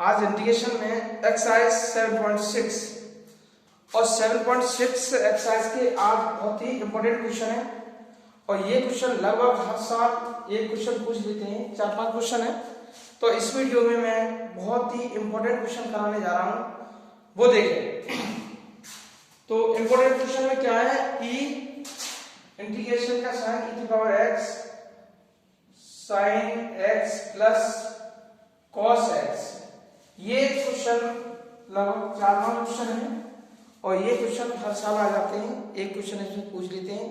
आज इंटीग्रेशन में एक्सरसाइज 7.6 और 7.6 एक्सरसाइज के आज बहुत ही इंपॉर्टेंट क्वेश्चन है और ये क्वेश्चन लगभग हर साल एक क्वेश्चन पूछ लेते हैं, 4-5 क्वेश्चन है। तो इस वीडियो में मैं बहुत ही इंपॉर्टेंट क्वेश्चन कराने जा रहा हूँ, वो देखें। तो इंपॉर्टेंट क्वेश्चन में क्या है कि इंटीग्रेशन का साइन e की power x sine x plus cos x, ये क्वेश्चन लगभग 4-5 क्वेश्चन है और ये क्वेश्चन हर साल आ जाते हैं, एक क्वेश्चन इसमें पूछ लेते हैं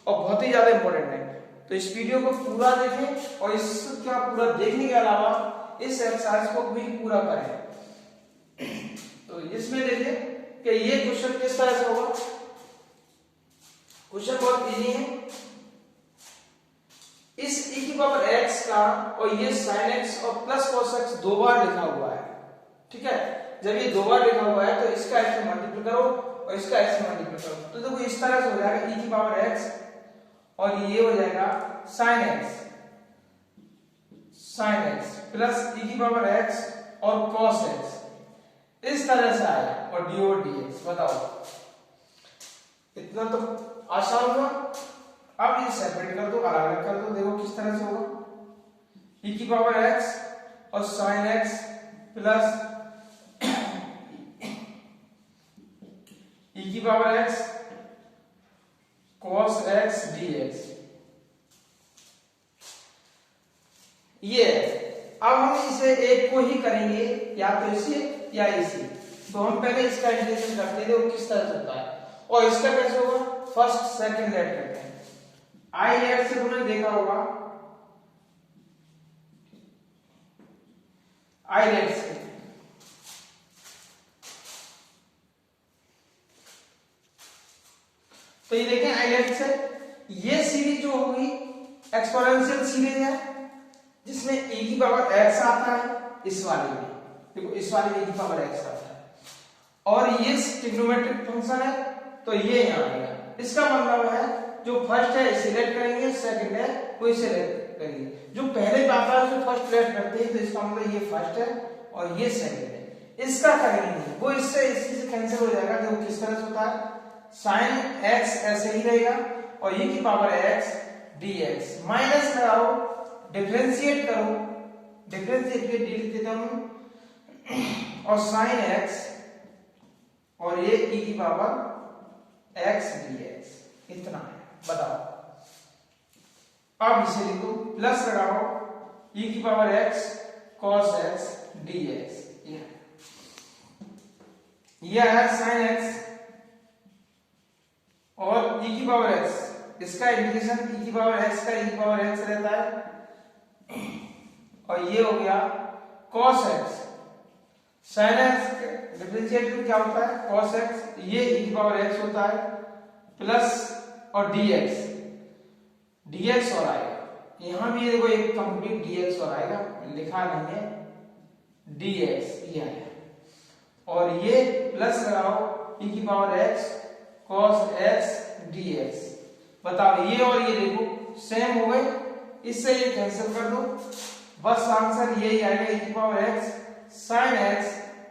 और बहुत ही ज्यादा इंपॉर्टेंट है। तो इस वीडियो को पूरा देखें और इसका पूरा देखने के अलावा इस एक्सरसाइज को भी पूरा करें। तो इसमें देखें कि ये क्वेश्चन किस तरह से होगा। क्वेश्चन बहुत इजी है। इस e की पावर x का और ये sin x और प्लस cos x दो बार लिखा हुआ है, ठीक है। जब ये दो बार लिखा हुआ है तो इसका x से मल्टीप्लाई करो और इसका x से मल्टीप्लाई करो, तो देखो इस तरह से हो जाएगा e की पावर x और ये हो जाएगा sin x प्लस e की पावर x और cos x, इस तरह से आया और d और dx। बताओ, इतना तो आसान हुआ। अब ये सेपरेट कर दो, अलग अलग कर दो, देखो किस तरह से होगा। e की पावर x और sin x प्लस e की power x cos x dx, ये अब हम इसे एक को ही करेंगे, या तो इसे या इसे। तो हम पहले इसका इंटीग्रेशन करते हैं, वो किस तरह से होता है और इसका कैसे होगा। फर्स्ट सेकंड लेट करते हैं। आई लेट से तुमने देखा होगा, आई लेट से तो ये देखें आई लेट से ये सीरीज जो होगी एक्सपोनेंशियल सीरीज है जिसमें e की पावर x आता है। इस वाले में देखो, इस वाले में e की पावर x आता है और ये ट्रिग्नोमेट्रिक फंक्शन है, तो ये यहां आएगा। इसका मतलब है जो फर्स्ट है इसे लेट करेंगे, सेकंड है वो इसे लेट करेंगे। जो पहले आता है उसे फर्स्ट लेट करते हैं, तो इसका मतलब ये फर्स्ट है और ये सेकंड है। इसका करेंगे वो इससे इसी से कैंसिल हो जाएगा। देखो किस तरह से होता है, sin x ऐसे ही रहेगा और e की पावर x dx, माइनस लगाओ, डिफरेंशिएट करो, डिफरेंशिएट के डी लिख देता हूं और sin x और ये e की पावर x dx, इतना है। बताओ, अब इसे लिखो, प्लस लगाओ e की power x cos x dx, यह है sin x और e की पावर x, इसका इंटीग्रेशन e की पावर x का e की पावर x रहता है और ये हो गया cos x। sin x differentiate क्या होता है, cos x, ये e की पावर x होता है प्लस और dx और आएगा। यहां भी देखो एक कंप्लीट dx और आएगा, लिखा नहीं है dx, ये आया और ये प्लस लगाओ e की power x cos x dx। बताओ, ये और ये देखो सेम हो गए, इससे ये कैंसिल कर दो, बस आंसर यही आएगा e की power x sin x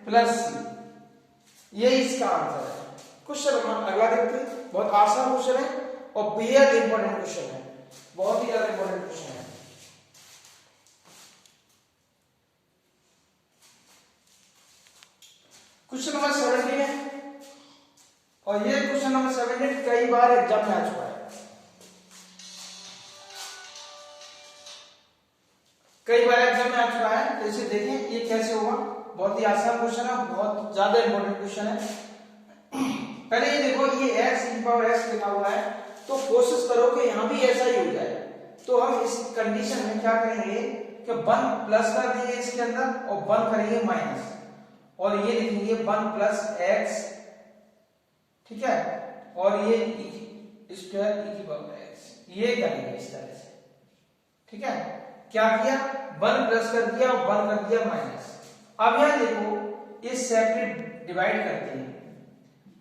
plus c, ये इसका आंसर है। क्वेश्चन अगला देखते हैं, बहुत आसान क्वेश्चन है और बेहद इंपॉर्टेंट क्वेश्चन है, बहुत ही ज्यादा इंपॉर्टेंट क्वेश्चन है। क्वेश्चन नंबर 17 है और ये क्वेश्चन नंबर 17 कई बार एग्जाम में आ चुका है, कई बार एग्जाम में आ चुका है। तो इसे देखें ये कैसे होगा। बहुत ही आसान क्वेश्चन है, बहुत ज्यादा इंपॉर्टेंट क्वेश्चन है। पहले ये देखो, ये x e पावर x लिखा हुआ है, तो कोशिश करो कि यहां भी ऐसा ही हो जाए। तो हम इस कंडीशन में क्या करेंगे कि 1 प्लस कर देंगे इसके अंदर और 1 करेंगे माइनस और ये लिखेंगे 1 प्लस x, ठीक है, और ये स्क्वायर e की पावर x, ये करेंगे इस तरह से, ठीक है। क्या किया, 1 प्लस कर दिया और 1 कर दिया माइनस। अब यहां देखो ये सेपरेट डिवाइड करते हैं,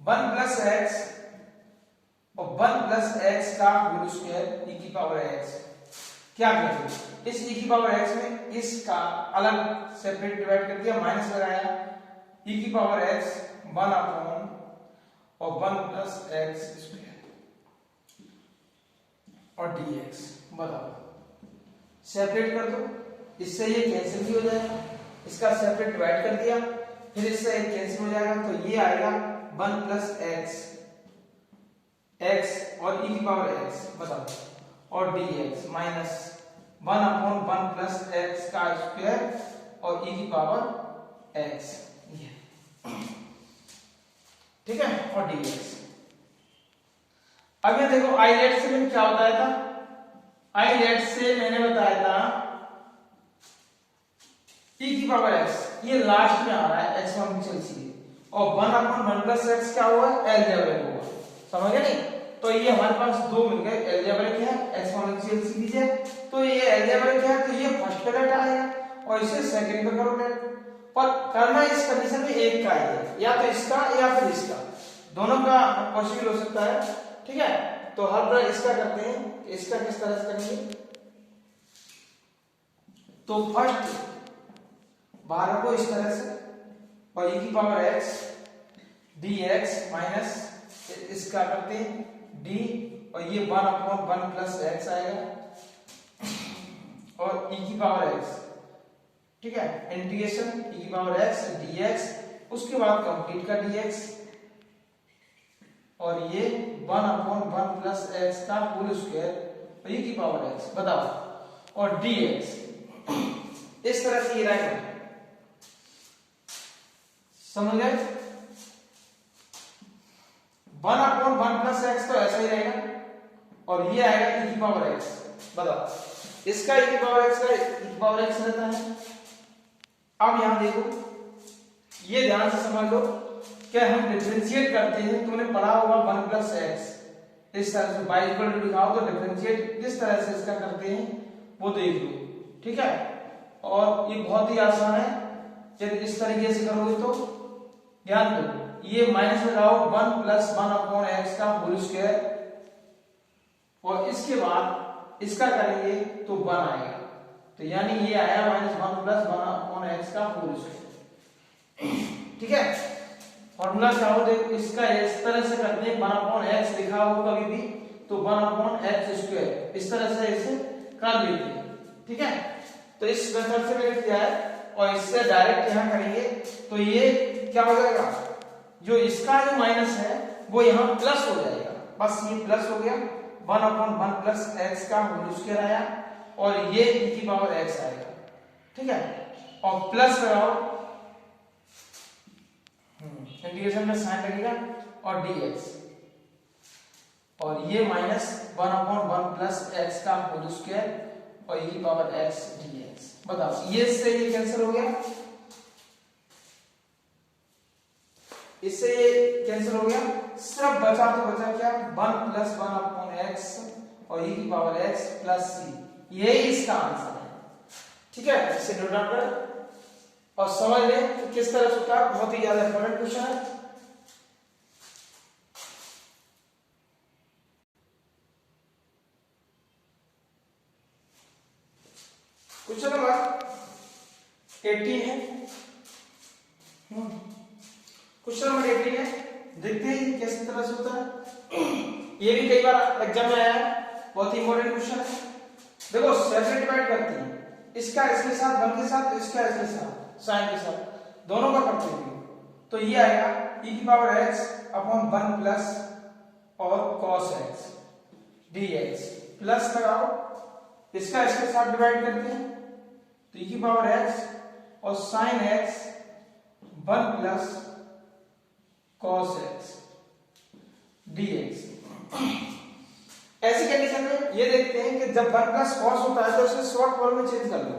1 प्लस x और 1 प्लस x का होल स्क्वायर e की पावर x, क्या करते इस e की पावर x में इसका अलग सेपरेट डिवाइड कर दिया, माइनस लगाया, e की पावर x 1 अपॉन और 1 प्लस एक्स स्क्वायर और dx। बताओ सेपरेट कर दो, इससे ये कैंसिल भी हो जाएगा, इसका सेपरेट डिवाइड कर दिया, फिर इससे एक कैंसिल हो जाएगा, तो ये आएगा 1 प्लस एक्स और e की पावर x बताओ और dx minus 1 upon 1 plus x का स्क्वायर और e की पावर x, ठीक है, और dx। अब ये देखो आईलेट से मैंने क्या बताया था, आईलेट से मैंने बताया था e की पावर x ये लास्ट में आ रहा है एक्सपोनेंशियल सीरीज और 1 अपॉन 1 प्लस एक्स क्या हुआ, अलजेब्रिक हुआ, समझ गए नहीं। तो ये हमारे पास दो मिल गए, अलजेब्रिक है, एक्सपोनेंशियल सीरीज है, तो ये अलजेब्रिक है तो ये फर्स्ट पे लेट आएगा और इसे सेकंड पे करो लेट, पर करना इस कंडीशन में एक का ही है, या तो इसका या फिर इसका, दोनों का पॉसिबल हो सकता है, ठीक है। तो हर बार इसका करते हैं, इसका किस तरह से करेंगे, तो फर्स्ट बाहर को इस तरह से और e की पावर x dx माइनस इसका करते हैं d और ये 1 अपॉन 1 प्लस x आएगा और e की पावर x, ठीक है, इंटीग्रेशन e की पावर x dx, उसके बाद कंप्लीट का dx और ये 1 अपॉन 1 प्लस x का होल स्क्वायर और e की पावर x बताओ और dx इस तरह से ये रहेगा, समझ गए। 1 अपॉन 1 प्लस एक्स तो ऐसा ही रहेगा और ये आएगा e की पावर x, बताओ इसका e की पावर x का e की पावर x रहता है। अब यहां देखो, ये ध्यान से समझ लो कि हम डिफरेंशिएट करते हैं, तुमने पढ़ा होगा 1 प्लस एक्स, इस तरह से y इक्वल टू लिखाओ तो डिफरेंशिएट किस तरह से इसका करते हैं वो देख लो, ठीक है। और ये बहुत ही आसान है, यदि इस तरीके से करोगे तो ध्यान दो, ये माइनस लगाओ 1 प्लस 1 अपॉन एक्स का होल स्क्वायर और इसके बाद इसका करेंगे तो 1 आएगा, तो यानी ये आया -1 प्लस 1 अपॉन एक्स का होल स्क्वायर, ठीक है। फॉर्मूला क्या हो, देखो इसका इस तरह से करते हैं, 1 अपॉन एक्स लिखा हो कभी भी तो 1 अपॉन एक्स स्क्वायर, इस तरह से इसे कर लेते हैं, ठीक है। तो इस मेथड से मैंने किया है और इससे डायरेक्ट यहां करेंगे तो ये क्या हो जाएगा, जो इसका जो माइनस है वो यहां प्लस हो जाएगा, बस ये प्लस हो गया, 1 अपॉन 1 प्लस एक्स का होल स्क्वायर आया और ये e की पावर x आएगा, ठीक है, और प्लस लगाओ, इंटीग्रेशन में साइन लगेगा और dx और ये माइनस 1 अपॉन 1 प्लस एक्स का होल स्क्वायर और e की पावर x dx, बताओ ये से ये कैंसिल हो गया, इससे ये कैंसिल हो गया, सिर्फ बचा तो बचा क्या 1 प्लस 1 अपॉन x और e की पावर x प्लस c, यही इसका आंसर है, ठीक है। इसे नोट डाउन करें और समझ लें कि किस तरह से होता है, बहुत ही ज्यादा इंपॉर्टेंट क्वेश्चन है। क्वेश्चन नंबर 18 है, क्वेश्चन नंबर 18 है, देखते हैं किस तरह से होता है, ये भी कई बार एग्जाम में आया है, बहुत ही इंपॉर्टेंट क्वेश्चन है। देखो सेपरेट डिवाइड करते हैं, इसका इसके साथ 1 के साथ, इसका इसके साथ साइन के साथ, दोनों का करते हैं तो ये आएगा e की पावर x अपॉन 1 प्लस और cos x dx, प्लस लगाओ, इसका इसके साथ डिवाइड करते हैं तो e की पावर x और sin x 1 plus cos x dx। ऐसी कंडीशन में ये देखते हैं कि जब 1 प्लस cos होता है तो इसे शॉर्ट फॉर्म में चेंज कर लो,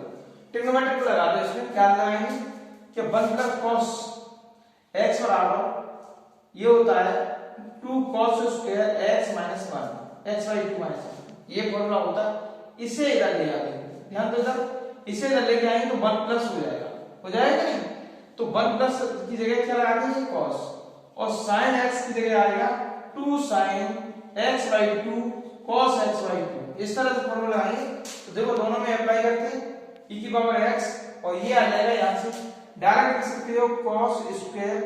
ट्रिग्नोमेट्रिक लगा दो, इसमें क्या लगाएंगे कि 1 प्लस cos x बराबर ये होता है 2 cos square x minus 1 x by 2 minus 1, ये फॉर्मूला होता है, इसे इधर ले आते हैं, ध्यान दो इधर, इसे इधर लेके आएंगे तो 1 प्लस हो जाएगा नहीं, तो 1 प्लस की जगह क्या लगा देंगे cos और sin x की जगह आएगा 2 sin x by 2 cos x by 2, इस तरह से फॉर्मूला आएंगे। तो देखो दोनों में अप्लाई करते हैं e की पावर x, और ये आ जाएगा यहां से डायरेक्ट लिख सकते हो cos square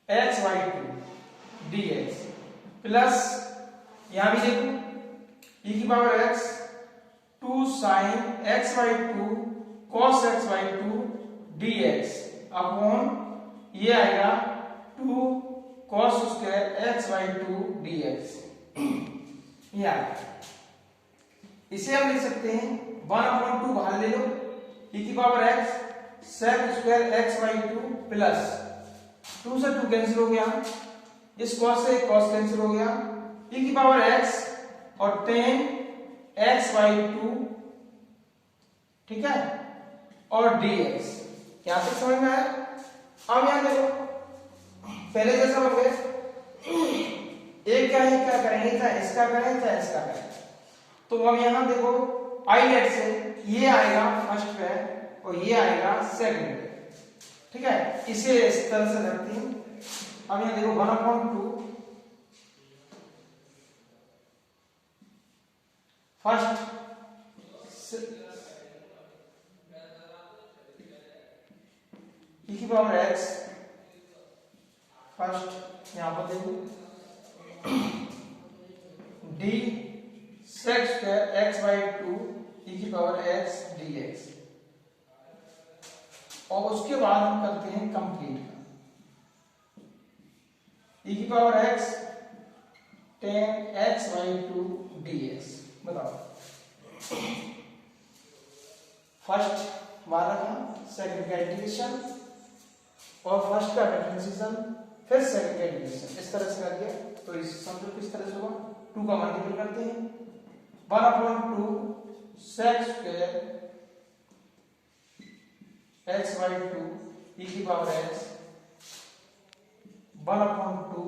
x/2 dx plus यहां भी देखो e की power x 2 sin x/2 cos x/2 dx upon ये आएगा 2 cos स्क्वायर x/2 dx। ये आएगा, इसे हम लिख सकते हैं 1/2 बाहर ले लो e की power x sec square x/2 plus 2 से 2 कैंसिल हो गया, इस cos से cos कैंसिल हो गया, e की पावर x और tan x/2, ठीक है, और dx। यहां तक समझ में आया? अब यहां देखो पहले जैसा हो गया, एक क्या है, क्या करेंगे, चाहे इसका करें चाहे इसका करें। तो अब यहां देखो आई लेट से ये आएगा फर्स्ट पे और ये आएगा सेकंड पे, ठीक है, इसे इस तरह से रखते हैं। अब यहां देखो 1/2 फर्स्ट e की पावर x फर्स्ट यहां पर देखो d sec square x/2 e की पावर x dx, और उसके बाद हम करते हैं कंप्लीट e की power x tan x/2 dx। बताओ फर्स्ट मान रखा, सेकंड का इंटीग्रेशन और फर्स्ट का डिफरेंशिएशन, फिर सेकंड का इंटीग्रेशन, इस तरह से कर दिया। तो इस समझो किस तरह से होगा, 2 का मल्टीपल करते हैं 1/2 sec स्क्वायर x/2 e की पावर x 1/2,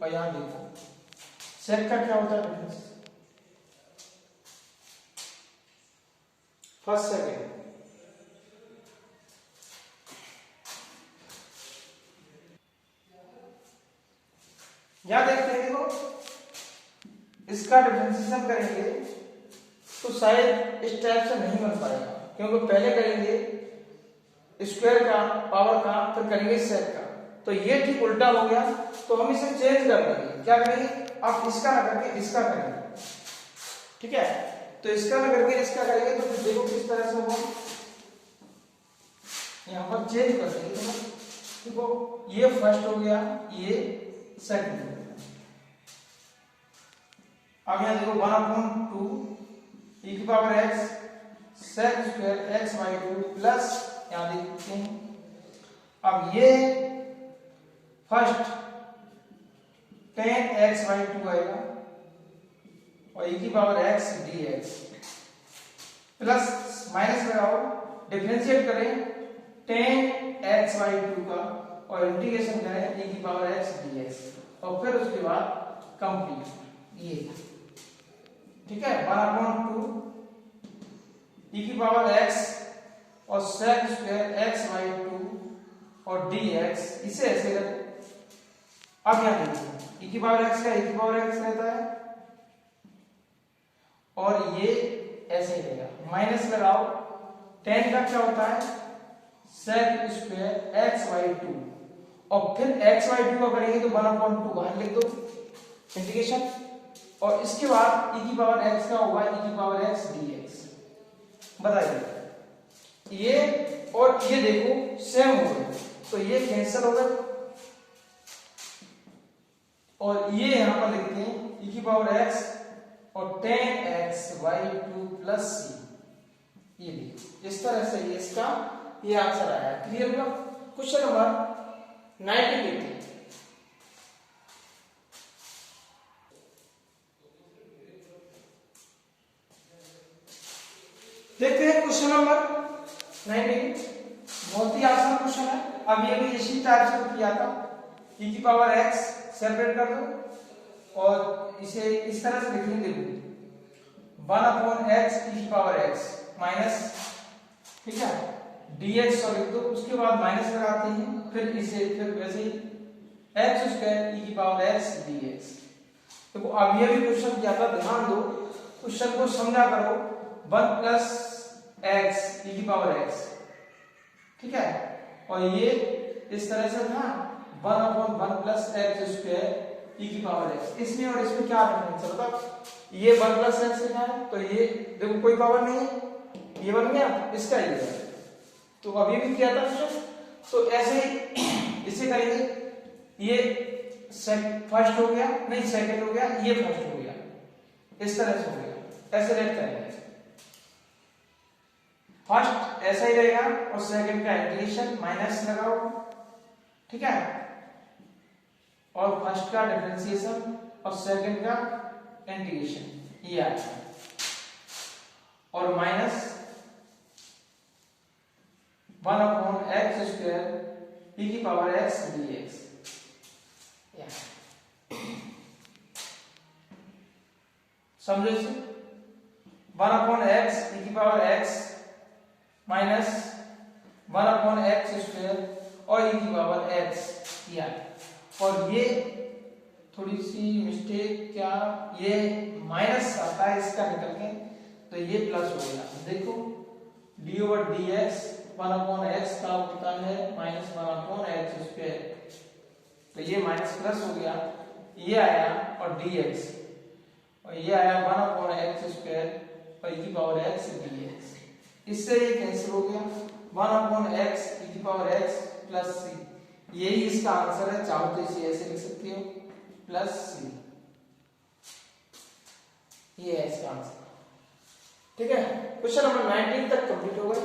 और यहां देखो sec का क्या होता है डिफरेंस, फर्स्ट सेकंड, यहां देखते हैं, देखो इसका डिफरेंशिएशन करेंगे तो शायद इस टाइप से नहीं बन पाएगा, क्योंकि पहले करेंगे स्क्वायर का पावर का, फिर करेंगे सेक का, तो ये ठीक उल्टा हो गया। तो हम इसे चेंज कर देंगे, क्या करेंगे, आप इसका ना करके इसका करेंगे, ठीक है, तो इसका ना करके इसका करेंगे, तो फिर देखो किस तरह से होगा, यहां पर चेंज कर देंगे। तो देखो ये फर्स्ट हो गया, ये सेकंड हो गया। अब यहां देखो 1/2 e की power x sec square x/2 plus यहां देखते हैं, अब ये फर्स्ट tan x/2 आएगा और e की power x dx plus minus लगाओ, डिफरेंशिएट करें tan x/2 का और इंटीग्रेशन करें e की पावर x dx, और फिर उसके बाद कंप्लीट, ये ठीक है 1/2 e की पावर x और sec स्क्वायर x/2 और dx, इसे ऐसे रखो। अब यहां देखिए e की पावर x का e की पावर x रहता है, और ये ऐसे ही रहेगा, माइनस लगाओ, tan का क्या होता है sec स्क्वायर x/2, और फिर x/2 का करेंगे तो 1/2 बाहर लिख दो इंटीग्रेशन, और इसके बाद e की पावर x का होगा e की पावर x dx। बताइए ये और ये देखो सेम हो गए, तो ये कैंसिल हो गए, और ये यहां पर लिखते हैं e की पावर x और tan x/2 प्लस c, ये भी इस तरह से ये इसका ये आंसर आया। क्लियर हुआ? क्वेश्चन नंबर 98 देखते हैं। क्वेश्चन नंबर 98 बहुत ही आसान क्वेश्चन है। अब ये भी इसी टाइप से किया था, e की पावर x सेपरेट कर दो और इसे इस तरह से लिखेंगे, देखो 1/x e की पावर x माइनस, ठीक है, dx और लिख दो, उसके बाद माइनस लगाते हैं, फिर इसे फिर वैसे ही x स्क्वायर e की पावर x dx। देखो अब ये भी क्वेश्चन क्या था, ध्यान दो, क्वेश्चन को समझा करो। 1 प्लस एक्स ई की पावर एक्स, ठीक है, और ये इस तरह से था 1 अपॉन 1 प्लस एक्स स्क्वायर ई की पावर एक्स। इसमें और इसमें क्या डिफरेंस है बताओ? ये 1 प्लस एक्स लिखा है तो ये देखो कोई पावर नहीं है, ये बन गया इसका ही है। तो अभी भी किया था क्वेश्चन, तो ऐसे ही इसे करेंगे। ये फर्स्ट हो गया, नहीं सेकंड हो गया, ये फर्स्ट हो गया, इस तरह से हो गया, ऐसे रेड करेंगे। फर्स्ट ऐसा ही रहेगा और सेकंड का इंटीग्रेशन माइनस लगाओ, ठीक है, और फर्स्ट का डिफरेंशिएशन और सेकंड का इंटीग्रेशन ये आया, और माइनस 1 अपॉन एक्स स्क्वायर ई की पावर एक्स dx। समझो इसे, 1 अपॉन एक्स ई की power x minus 1 upon x square और ई की पावर एक्स किया, और ये थोड़ी सी मिस्टेक, क्या ये माइनस आता है इसका निकल के, तो ये प्लस हो गया। देखो D over D x 1 upon x का होता है माइनस 1 अपॉन एक्स स्क्वायर, तो ये माइनस प्लस हो गया, ये आया और dx, और ये आया 1 अपॉन एक्स स्क्वायर और ई की पावर एक्स dx। इससे ये कैंसिल हो गया, 1 अपॉन एक्स ई की पावर एक्स प्लस सी, यही इसका आंसर है। चाहो तो इसे ऐसे लिख सकते हो प्लस सी, ये है इसका आंसर, ठीक है। क्वेश्चन नंबर 19 तक कंप्लीट हो गया।